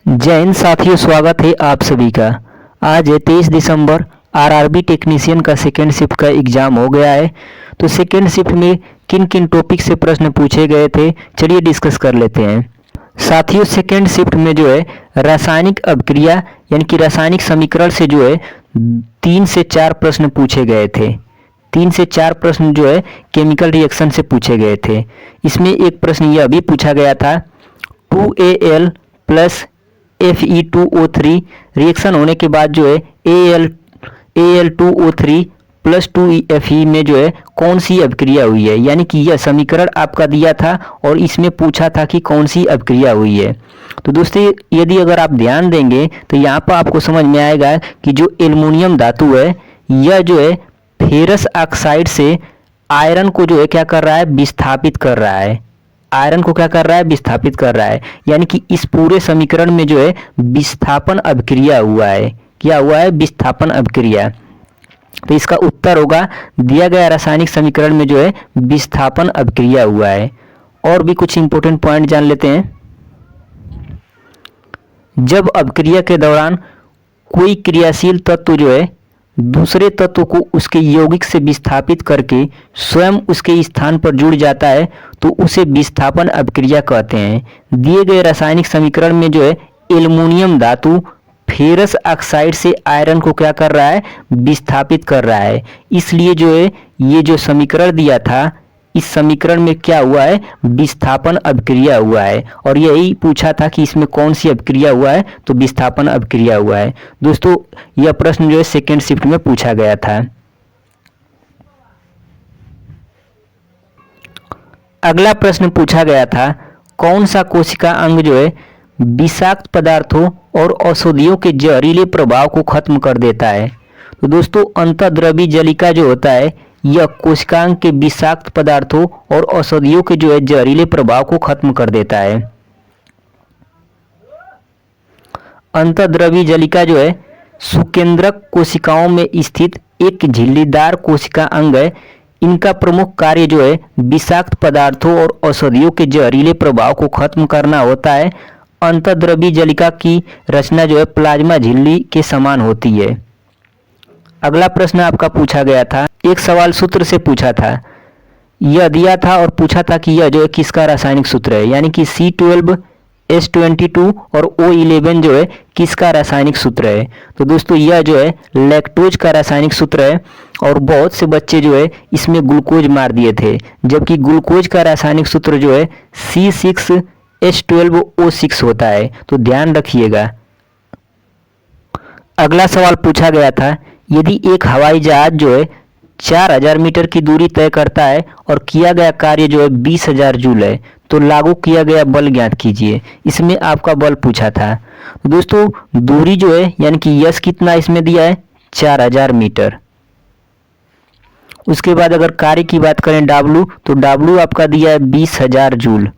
जय हिंद साथियों, स्वागत है आप सभी का। आज है 23 दिसंबर। आरआरबी टेक्नीशियन का सेकेंड शिफ्ट का एग्ज़ाम हो गया है। तो सेकेंड शिफ्ट में किन किन टॉपिक से प्रश्न पूछे गए थे, चलिए डिस्कस कर लेते हैं। साथियों, सेकेंड शिफ्ट में जो है रासायनिक अभिक्रिया यानी कि रासायनिक समीकरण से जो है 3 से 4 प्रश्न पूछे गए थे। 3 से 4 प्रश्न जो है केमिकल रिएक्शन से पूछे गए थे। इसमें एक प्रश्न यह भी पूछा गया था, 2Al प्लस Fe2O3 रिएक्शन होने के बाद जो है Al2O3 प्लस 2Fe में जो है कौन सी अभिक्रिया हुई है। यानी कि यह समीकरण आपका दिया था और इसमें पूछा था कि कौन सी अभिक्रिया हुई है। तो दोस्तों, यदि अगर आप ध्यान देंगे तो यहाँ पर आपको समझ में आएगा कि जो एल्युमिनियम धातु है यह जो है फेरस ऑक्साइड से आयरन को जो है क्या कर रहा है, विस्थापित कर रहा है। आयरन को क्या कर रहा है, विस्थापित कर रहा है। यानी कि इस पूरे समीकरण में जो है विस्थापन अभिक्रिया हुआ है। क्या हुआ है, विस्थापन अभिक्रिया। तो इसका उत्तर होगा दिया गया रासायनिक समीकरण में जो है विस्थापन अभिक्रिया हुआ है। और भी कुछ इंपॉर्टेंट पॉइंट जान लेते हैं। जब अभिक्रिया के दौरान कोई क्रियाशील तत्व जो है दूसरे तत्व को उसके यौगिक से विस्थापित करके स्वयं उसके स्थान पर जुड़ जाता है तो उसे विस्थापन अभिक्रिया कहते हैं। दिए गए रासायनिक समीकरण में जो है एल्युमिनियम धातु फेरस ऑक्साइड से आयरन को क्या कर रहा है, विस्थापित कर रहा है। इसलिए जो है ये जो समीकरण दिया था, इस समीकरण में क्या हुआ है, विस्थापन अभिक्रिया हुआ है। और यही पूछा था कि इसमें कौन सी अभिक्रिया हुआ है, तो विस्थापन अभिक्रिया हुआ है। दोस्तों, यह प्रश्न जो है सेकेंड शिफ्ट में पूछा गया था। अगला प्रश्न पूछा गया था, कौन सा कोशिका अंग जो है विषाक्त पदार्थों और औषधियों के जहरीले प्रभाव को खत्म कर देता है। तो दोस्तों, अंतःद्रवी जलिका जो होता है यह कोशिकांग के विषाक्त पदार्थों और औषधियों के जो है जहरीले प्रभाव को खत्म कर देता है। अंतःद्रवी जलिका जो है सुकेंद्रक कोशिकाओं में स्थित एक झिल्लीदार कोशिका अंग है। इनका प्रमुख कार्य जो है विषाक्त पदार्थों और औषधियों के जहरीले प्रभाव को खत्म करना होता है। अंतःद्रवी जलिका की रचना जो है प्लाज्मा झिल्ली के समान होती है। अगला प्रश्न आपका पूछा गया था, एक सवाल सूत्र से पूछा था। यह दिया था और पूछा था कि यह जो है किसका रासायनिक सूत्र है। यानी कि C12 H22 और O11 जो है किसका रासायनिक सूत्र है। तो दोस्तों, यह जो है लैक्टोज का रासायनिक सूत्र है। और बहुत से बच्चे जो है इसमें ग्लूकोज मार दिए थे, जबकि ग्लूकोज का रासायनिक सूत्र जो है C6H12O6 होता है। तो ध्यान रखिएगा। अगला सवाल पूछा गया था, यदि एक हवाई जहाज जो है 4000 मीटर की दूरी तय करता है और किया गया कार्य जो है 20,000 जूल है, तो लागू किया गया बल ज्ञात कीजिए। इसमें आपका बल पूछा था। तो दोस्तों, दूरी जो है यानी कि यस कितना इसमें दिया है, 4000 मीटर। उसके बाद अगर कार्य की बात करें W, तो W आपका दिया है 20,000 जूल।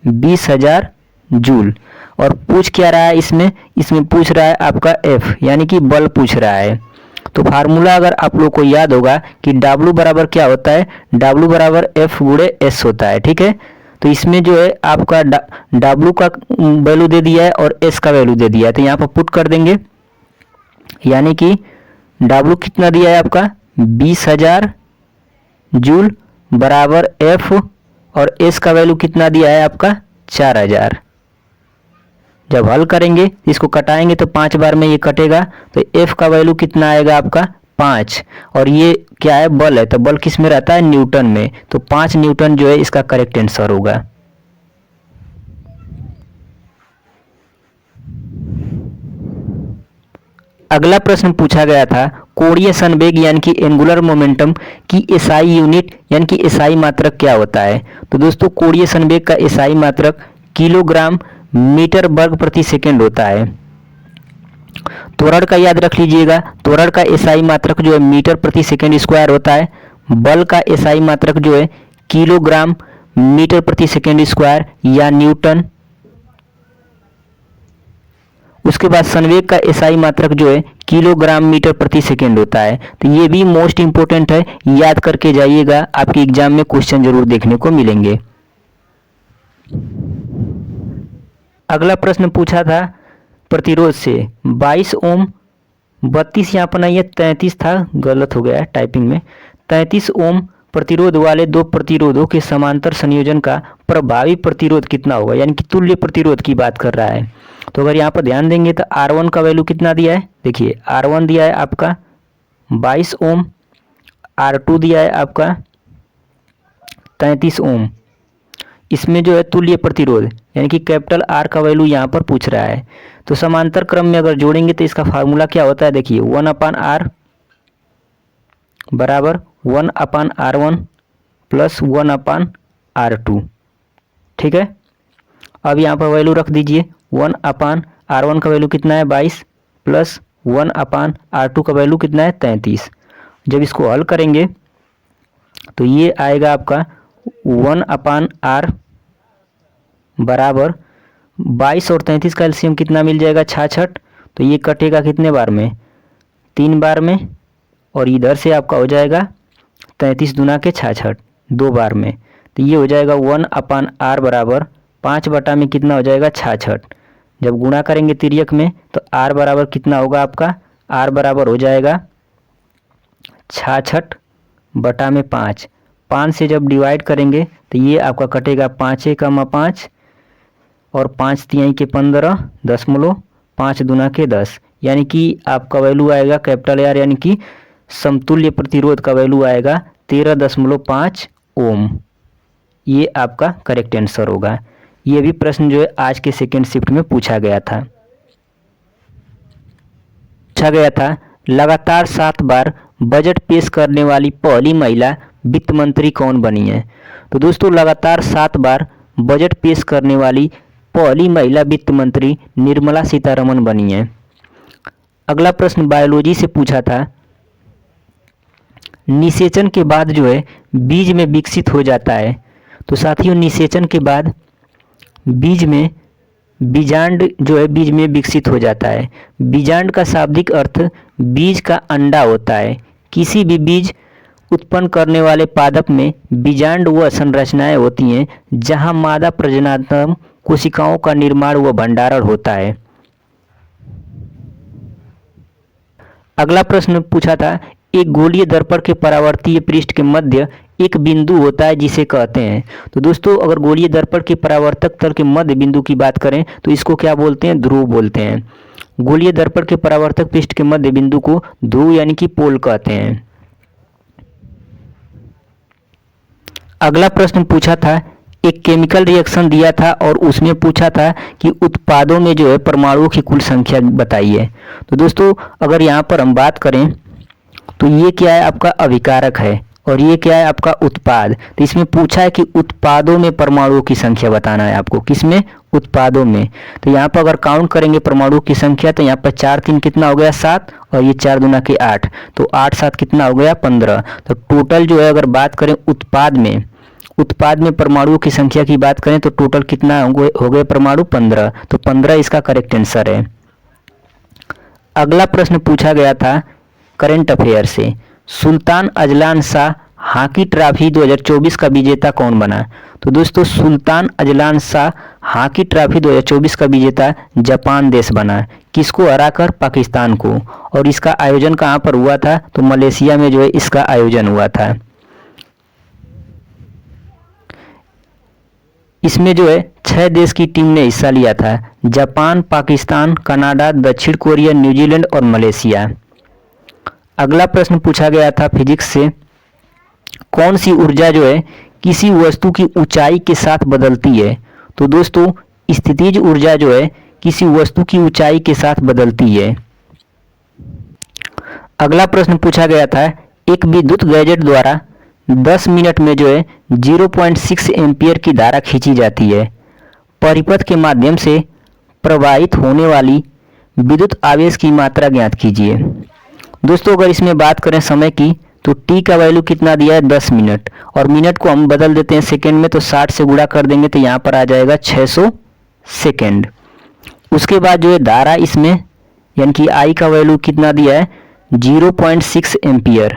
20,000 जूल। और पूछ क्या रहा है इसमें पूछ रहा है आपका F, यानी कि बल पूछ रहा है। तो फार्मूला अगर आप लोग को याद होगा कि W बराबर क्या होता है, W बराबर F गुणे S होता है। ठीक है, तो इसमें जो है आपका W का वैल्यू दे दिया है और S का वैल्यू दे दिया है। तो यहाँ पर पुट कर देंगे, यानी कि W कितना दिया है आपका 20,000 जूल बराबर F और S का वैल्यू कितना दिया है आपका 4000। जब हल करेंगे इसको कटाएंगे तो 5 बार में ये कटेगा, तो F का वैल्यू कितना आएगा आपका 5। और ये क्या है, बल है। तो बल किस में रहता है, न्यूटन में। तो 5 न्यूटन जो है इसका करेक्ट आंसर होगा। अगला प्रश्न पूछा गया था, कोणीय संवेग यानी कि एंगुलर मोमेंटम की एसआई यूनिट यानी कि एसआई मात्रक क्या होता है। तो दोस्तों, कोणीय संवेग का एसआई मात्रक किलोग्राम मीटर वर्ग प्रति सेकंड होता है। त्वरण का याद रख लीजिएगा, त्वरण का एसआई मात्रक जो है मीटर प्रति सेकंड स्क्वायर होता है। बल का एसआई मात्रक जो है किलोग्राम मीटर प्रति सेकंड स्क्वायर या न्यूटन। उसके बाद संवेग का एसआई मात्रक जो है किलोग्राम मीटर प्रति सेकंड होता है। तो ये भी मोस्ट इंपोर्टेंट है, याद करके जाइएगा, आपके एग्जाम में क्वेश्चन जरूर देखने को मिलेंगे। अगला प्रश्न पूछा था प्रतिरोध से 22 ओम, 32 यहाँ पर नहीं है, 33 था, गलत हो गया है टाइपिंग में। 33 ओम प्रतिरोध वाले दो प्रतिरोधों के समांतर संयोजन का प्रभावी प्रतिरोध कितना होगा, यानी कि तुल्य प्रतिरोध की बात कर रहा है। तो अगर यहाँ पर ध्यान देंगे तो R1 का वैल्यू कितना दिया है, देखिए R1 दिया है आपका 22 ओम, R2 दिया है आपका 33 ओम। इसमें जो है तुल्य प्रतिरोध यानी कि कैपिटल R का वैल्यू यहाँ पर पूछ रहा है। तो समांतर क्रम में अगर जोड़ेंगे तो इसका फार्मूला क्या होता है, देखिए 1/R बराबर 1/R1 प्लस 1/R2। ठीक है, अब यहाँ पर वैल्यू रख दीजिए। 1/R1 का वैल्यू कितना है 22 प्लस 1/R2 का वैल्यू कितना है 33। जब इसको हल करेंगे तो ये आएगा आपका 1/R बराबर 22 और 33 का एलसीएम कितना मिल जाएगा 66। तो ये कटेगा कितने बार में, 3 बार में, और इधर से आपका हो जाएगा 33 दूना के 66 2 बार में। तो ये हो जाएगा 1/R बराबर 5 बटा में कितना हो जाएगा 66। जब गुणा करेंगे तिर्यक में तो R बराबर कितना होगा आपका, R बराबर हो जाएगा 66 बटा में 5। 5 से जब डिवाइड करेंगे तो ये आपका कटेगा 5 × 5 और 5 तिहाई के 15 10 दूना के 10, यानी कि आपका वैल्यू आएगा कैपिटल R यानी कि समतुल्य प्रतिरोध का वैल्यू आएगा 13.5 ओम। ये आपका करेक्ट आंसर होगा। ये भी प्रश्न जो है आज के सेकेंड शिफ्ट में पूछा गया था। लगातार 7 बार बजट पेश करने वाली पहली महिला वित्त मंत्री कौन बनी है। तो दोस्तों लगातार 7 बार बजट पेश करने वाली पहली महिला वित्त मंत्री निर्मला सीतारमण बनी है। अगला प्रश्न बायोलॉजी से पूछा था, निषेचन के बाद जो है बीज में विकसित हो जाता है। तो साथियों निषेचन के बाद बीज में बीजांड जो है बीज में विकसित हो जाता है। बीजांड का शाब्दिक अर्थ बीज का अंडा होता है। किसी भी बीज उत्पन्न करने वाले पादप में बीजांड व संरचनाएं होती हैं जहां मादा प्रजननात्मक कोशिकाओं का निर्माण व भंडारण होता है। अगला प्रश्न पूछा था, एक गोलीय दर्पण के परावर्तीय पृष्ठ के मध्य एक बिंदु होता है जिसे कहते हैं। तो दोस्तों अगर गोलीय दर्पण के परावर्तक तल के मध्य बिंदु की बात करें तो इसको क्या बोलते हैं, ध्रुव बोलते हैं। गोलीय दर्पण के परावर्तक पृष्ठ के मध्य बिंदु को ध्रुव यानी कि पोल कहते हैं। अगला प्रश्न पूछा था, एक केमिकल रिएक्शन दिया था और उसमें पूछा था कि उत्पादों में जो है परमाणुओं की कुल संख्या बताइए। तो दोस्तों अगर यहाँ पर हम बात करें तो ये क्या है आपका अभिकारक है और ये क्या है आपका उत्पाद। तो इसमें पूछा है कि उत्पादों में परमाणुओं की संख्या बताना है आपको, किसमें, उत्पादों में। तो यहाँ पर अगर काउंट करेंगे परमाणुओं की संख्या तो यहाँ पर 4 3 कितना हो गया 7 और ये 4 दूना के 8, तो 8 7 कितना हो गया 15। तो टोटल जो है अगर बात करें उत्पाद में परमाणुओं की संख्या की बात करें तो टोटल कितना हो गए परमाणु 15। तो 15 इसका करेक्ट आंसर है। अगला प्रश्न पूछा गया था करंट अफेयर से, Sultan Azlan Shah hockey trophy 2024 का विजेता कौन बना। तो दोस्तों Sultan Azlan Shah hockey trophy 2024 का विजेता जापान देश बना, किसको हराकर, पाकिस्तान को। और इसका आयोजन कहाँ पर हुआ था, तो मलेशिया में जो है इसका आयोजन हुआ था। इसमें जो है 6 देश की टीम ने हिस्सा लिया था, जापान, पाकिस्तान, कनाडा, दक्षिण कोरिया, न्यूजीलैंड और मलेशिया। अगला प्रश्न पूछा गया था फिजिक्स से, कौन सी ऊर्जा जो है किसी वस्तु की ऊंचाई के साथ बदलती है। तो दोस्तों स्थितिज ऊर्जा जो है किसी वस्तु की ऊंचाई के साथ बदलती है। अगला प्रश्न पूछा गया था, एक विद्युत गैजेट द्वारा 10 मिनट में जो है 0.6 एम्पियर की धारा खींची जाती है। परिपथ के माध्यम से प्रवाहित होने वाली विद्युत आवेश की मात्रा ज्ञात कीजिए। दोस्तों अगर इसमें बात करें समय की तो t का वैल्यू कितना दिया है 10 मिनट, और मिनट को हम बदल देते हैं सेकंड में, तो 60 से गुणा कर देंगे तो यहाँ पर आ जाएगा 600 सेकंड। उसके बाद जो है धारा इसमें यानी कि I का वैल्यू कितना दिया है 0.6 एम्पियर,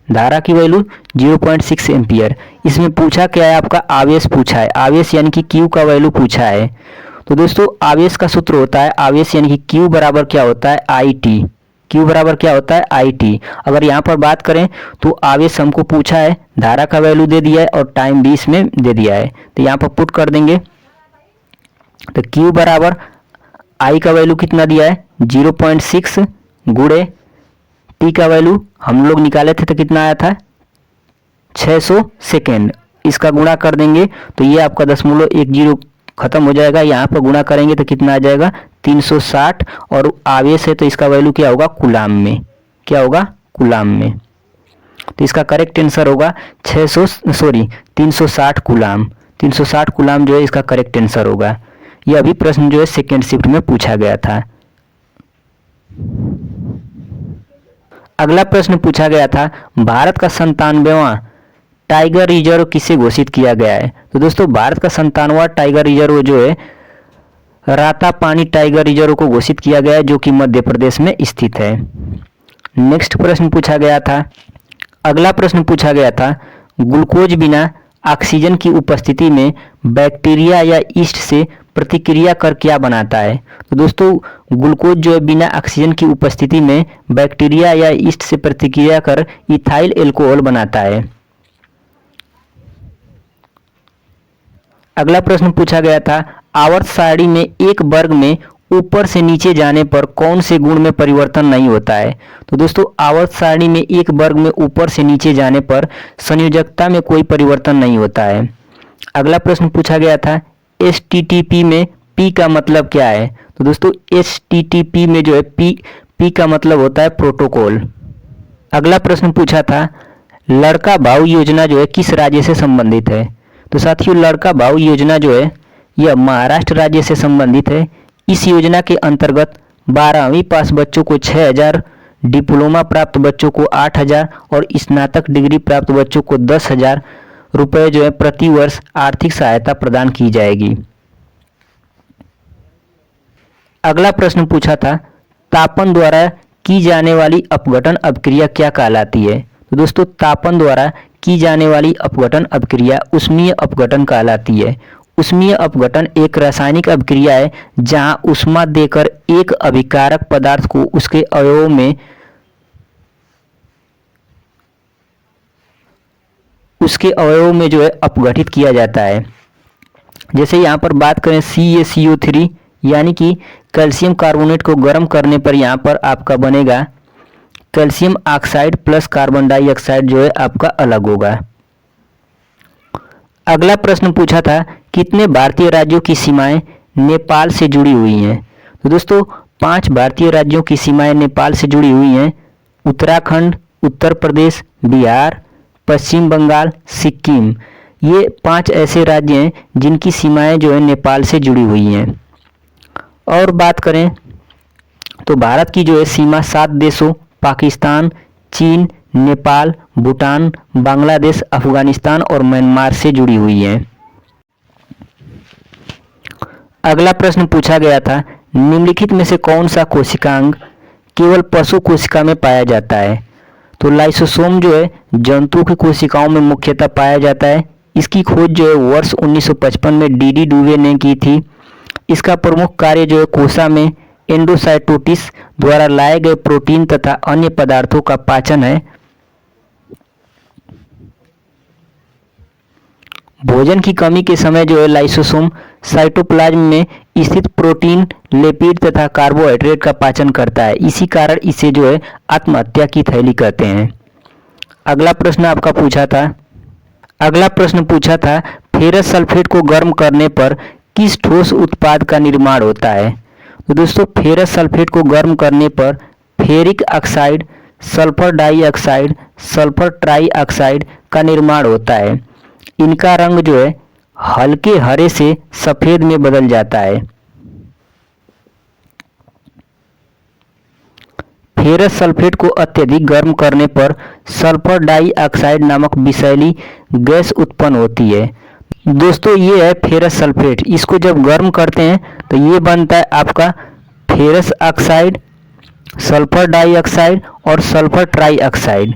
धारा की वैल्यू 0.6 एम्पियर। इसमें पूछा क्या है आपका आवेश पूछा है, आवेश यानी कि Q का वैल्यू पूछा है। तो दोस्तों आवेश का सूत्र होता है आवेश यानी कि Q बराबर क्या होता है आई टी। Q बराबर क्या होता है आई टी। अगर यहाँ पर बात करें तो आवेश हमको पूछा है, धारा का वैल्यू दे दिया है और टाइम भी इसमें दे दिया है, तो यहाँ पर पुट कर देंगे। तो Q बराबर आई का वैल्यू कितना दिया है 0.6 गुणे टी का वैल्यू हम लोग निकाले थे तो कितना आया था 600 सेकेंड। इसका गुणा कर देंगे तो ये आपका 0.10 खत्म हो जाएगा, यहाँ पर गुणा करेंगे तो कितना आ जाएगा 360 और आवेश है तो इसका वैल्यू क्या होगा कूलाम में, क्या होगा कूलाम में। तो इसका करेक्ट आंसर होगा 360 कूलाम। 360 कूलाम जो है इसका करेक्ट आंसर होगा। यह अभी प्रश्न जो है सेकेंड शिफ्ट में पूछा गया था। अगला प्रश्न पूछा गया था भारत का 97वां टाइगर रिजर्व किसे घोषित किया गया है। तो दोस्तों भारत का 97वां टाइगर रिजर्व जो है रातापानी टाइगर रिजर्व को घोषित किया गया है जो कि मध्य प्रदेश में स्थित है। नेक्स्ट प्रश्न पूछा गया था, अगला प्रश्न पूछा गया था ग्लूकोज बिना ऑक्सीजन की उपस्थिति में बैक्टीरिया या ईस्ट से प्रतिक्रिया कर क्या बनाता है। तो दोस्तों ग्लूकोज जो है बिना ऑक्सीजन की उपस्थिति में बैक्टीरिया या ईस्ट से प्रतिक्रिया कर इथाइल एल्कोहल बनाता है। अगला प्रश्न पूछा गया था आवर्त सारणी में एक वर्ग में ऊपर से नीचे जाने पर कौन से गुण में परिवर्तन नहीं होता है। तो दोस्तों आवर्त सारणी में एक वर्ग में ऊपर से नीचे जाने पर संयोजकता में कोई परिवर्तन नहीं होता है। अगला प्रश्न पूछा गया था एचटीटीपी में पी का मतलब क्या है। तो दोस्तों एचटीटीपी में जो है पी का मतलब होता है प्रोटोकॉल। अगला प्रश्न पूछा था लड़का भाऊ योजना जो है किस राज्य से संबंधित है। तो साथियों लड़का भाऊ योजना जो है यह महाराष्ट्र राज्य से संबंधित है। इस योजना के अंतर्गत 12वीं पास बच्चों को 6,000, डिप्लोमा प्राप्त बच्चों को 8,000 और स्नातक डिग्री प्राप्त बच्चों को 10,000 रुपये जो है प्रति वर्ष आर्थिक सहायता प्रदान की जाएगी। अगला प्रश्न पूछा था तापन द्वारा की जाने वाली अपघटन अपक्रिया क्या कहलाती है। तो दोस्तों तापन द्वारा की जाने वाली अपघटन अपक्रिया ऊष्मीय अपघटन कहलाती है। ऊष्मीय अपघटन एक रासायनिक अपक्रिया है जहां ऊष्मा देकर एक अभिकारक पदार्थ को उसके अवयव में जो है अपघटित किया जाता है। जैसे यहाँ पर बात करें CaCO3 यानी कि कैल्शियम कार्बोनेट को गर्म करने पर यहाँ पर आपका बनेगा calcium oxide plus carbon dioxide जो है आपका अलग होगा। अगला प्रश्न पूछा था कितने भारतीय राज्यों की सीमाएं नेपाल से जुड़ी हुई हैं। तो दोस्तों 5 भारतीय राज्यों की सीमाएं नेपाल से जुड़ी हुई हैं। उत्तराखंड, उत्तर प्रदेश, बिहार, पश्चिम बंगाल, सिक्किम, ये 5 ऐसे राज्य हैं जिनकी सीमाएं जो है नेपाल से जुड़ी हुई हैं। और बात करें तो भारत की जो है सीमा 7 देशों पाकिस्तान, चीन, नेपाल, भूटान, बांग्लादेश, अफगानिस्तान और म्यांमार से जुड़ी हुई है। अगला प्रश्न पूछा गया था निम्नलिखित में से कौन सा कोशिकांग केवल पशु कोशिका में पाया जाता है। तो लाइसोसोम जो है जंतु की कोशिकाओं में मुख्यतः पाया जाता है। इसकी खोज जो है वर्ष 1955 में डी डुवे ने की थी। इसका प्रमुख कार्य जो है कोशिका में एंडोसाइटोसिस द्वारा लाए गए प्रोटीन तथा अन्य पदार्थों का पाचन है। भोजन की कमी के समय जो है लाइसोसोम साइटोप्लाज्म में स्थित प्रोटीन, लिपिड तथा कार्बोहाइड्रेट का पाचन करता है। इसी कारण इसे जो है आत्महत्या की थैली कहते हैं। अगला प्रश्न आपका पूछा था फेरस सल्फेट को गर्म करने पर किस ठोस उत्पाद का निर्माण होता है। तो दोस्तों फेरस सल्फेट को गर्म करने पर ferric oxide, sulphur dioxide, sulphur trioxide का निर्माण होता है। इनका रंग जो है हल्के हरे से सफेद में बदल जाता है। फेरस सल्फेट को अत्यधिक गर्म करने पर सल्फर डाइऑक्साइड नामक विषैली गैस उत्पन्न होती है। दोस्तों ये है फेरस सल्फेट। इसको जब गर्म करते हैं तो ये बनता है आपका फेरस ऑक्साइड, सल्फर डाइऑक्साइड और सल्फर ट्राइऑक्साइड।